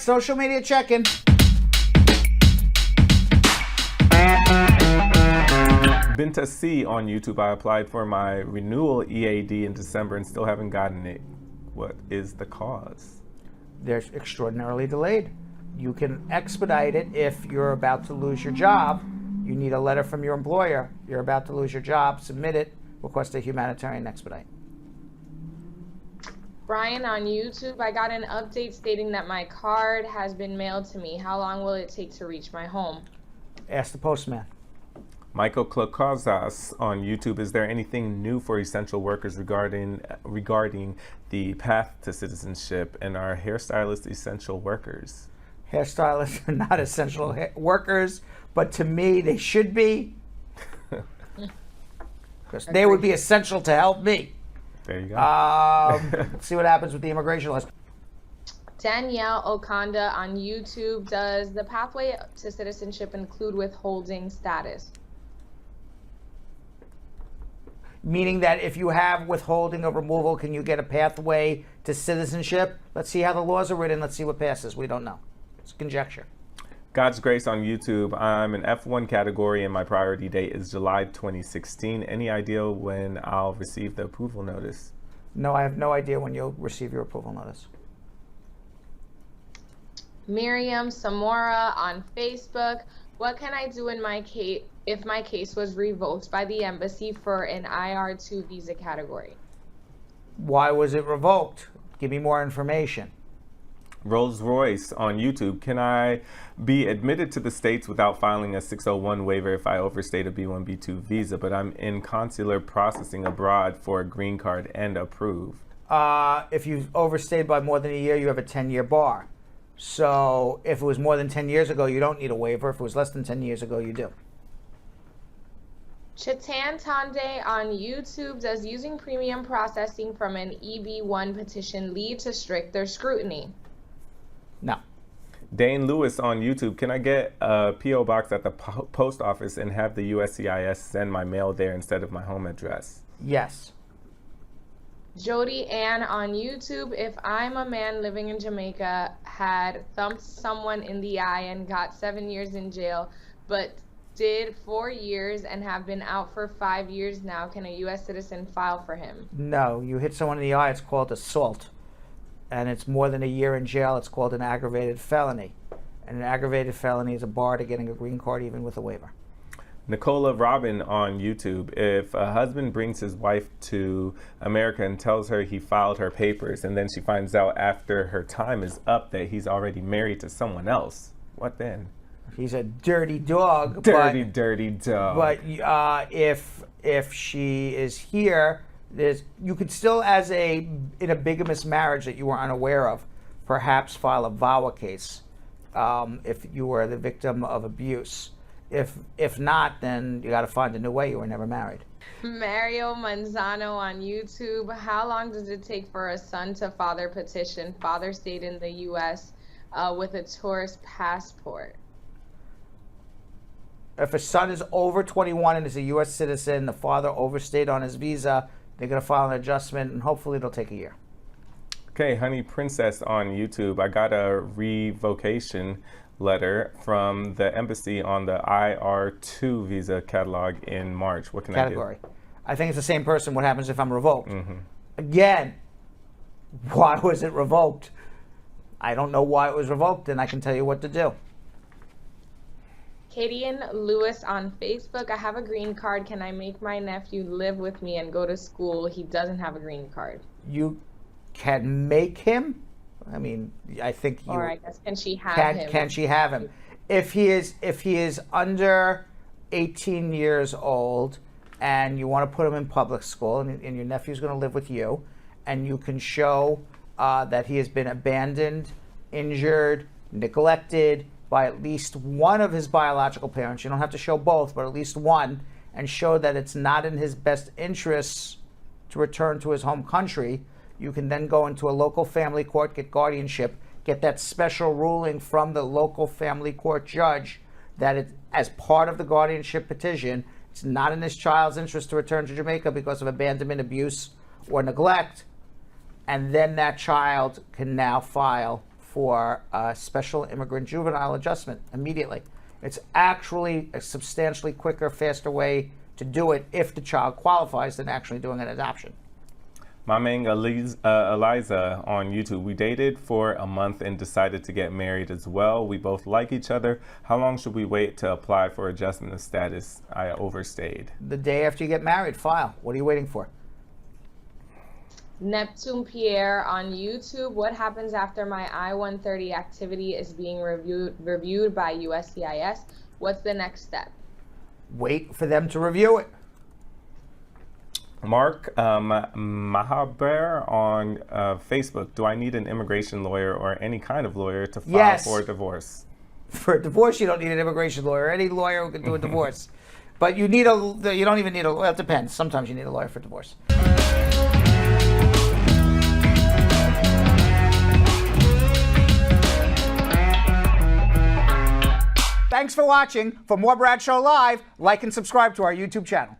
social media check-in. Binta C on YouTube, I applied for my renewal EAD in December and still haven't gotten it. What is the cause? They're extraordinarily delayed. You can expedite it if you're about to lose your job. You need a letter from your employer. You're about to lose your job, submit it, request a humanitarian expedite. Brian on YouTube, I got an update stating that my card has been mailed to me. How long will it take to reach my home? Ask the postman. Michael Klokazas on YouTube, is there anything new for essential workers regarding the path to citizenship, and are hairstylists essential workers? Hairstylists are not essential workers, but to me they should be, because they would be essential to help me. There you go. Let's see what happens with the immigration list. Danielle Okanda on YouTube, does the pathway to citizenship include withholding status? Meaning that if you have withholding of removal, can you get a pathway to citizenship? Let's see how the laws are written. Let's see what passes. We don't know. It's conjecture. God's Grace on YouTube, I'm an F1 category and my priority date is July 2016. Any idea when I'll receive the approval notice? No, I have no idea when you'll receive your approval notice. Miriam Samora on Facebook, what can I do in my case if my case was revoked by the embassy for an IR2 visa category? Why was it revoked? Give me more information. Rolls Royce on YouTube, can I be admitted to the States without filing a 601 waiver if I overstayed a B1, B2 visa, but I'm in consular processing abroad for a green card and approved? If you've overstayed by more than a year, you have a 10-year bar. So if it was more than 10 years ago, you don't need a waiver. If it was less than 10 years ago, you do. Chatan Tande on YouTube, does using premium processing from an EB1 petition lead to stricter scrutiny? No. Dane Lewis on YouTube, can I get a P.O. box at the post office and have the USCIS send my mail there instead of my home address? Yes. Jody Ann on YouTube, if I'm a man living in Jamaica, had thumped someone in the eye and got 7 years in jail, but did 4 years and have been out for 5 years now, can a U.S. citizen file for him? No, you hit someone in the eye, it's called assault. And it's more than a year in jail, it's called an aggravated felony. And an aggravated felony is a bar to getting a green card even with a waiver. Nicola Robin on YouTube, if a husband brings his wife to America and tells her he filed her papers and then she finds out after her time is up that he's already married to someone else, what then? He's a dirty dog. Dirty dog. But if she is here, you could still, in a bigamous marriage that you were unaware of, perhaps file a VAWA case if you were the victim of abuse. If not, then you got to find a new way. You were never married. Mario Manzano on YouTube, how long does it take for a son to father petition? Father stayed in the U.S. With a tourist passport. If a son is over 21 and is a U.S. citizen, the father overstayed on his visa, they're going to file an adjustment, and hopefully it'll take a year. Okay, Honey Princess on YouTube, I got a revocation letter from the embassy on the IR2 visa catalog in March. What can I do? I think it's the same person. What happens if I'm revoked? Again, why was it revoked? I don't know why it was revoked, and I can tell you what to do. Kadian Lewis on Facebook, I have a green card. Can I make my nephew live with me and go to school? He doesn't have a green card. You can make him? I mean, I think you... Or I guess, can she have him? Can she have him? If he is under 18 years old and you want to put him in public school and your nephew's going to live with you, and you can show that he has been abandoned, injured, neglected by at least one of his biological parents, you don't have to show both, but at least one, and show that it's not in his best interests to return to his home country, you can then go into a local family court, get guardianship, get that special ruling from the local family court judge that it, as part of the guardianship petition, it's not in this child's interest to return to Jamaica because of abandonment, abuse, or neglect, and then that child can now file for special immigrant juvenile adjustment immediately. It's actually a substantially quicker, faster way to do it if the child qualifies than actually doing an adoption. My main Eliza on YouTube. We dated for a month and decided to get married as well. We both like each other. How long should we wait to apply for adjustment of status? I overstayed. The day after you get married, file. What are you waiting for? Neptune Pierre on YouTube. What happens after my I-130 activity is being reviewed by USCIS? What's the next step? Wait for them to review it. Mark Mahaber on Facebook. Do I need an immigration lawyer or any kind of lawyer to file Yes. for a divorce? For a divorce, you don't need an immigration lawyer. Any lawyer who can do a divorce. But you don't even need well, it depends. Sometimes you need a lawyer for divorce. Thanks for watching. For more Bradshaw Live, like and subscribe to our YouTube channel.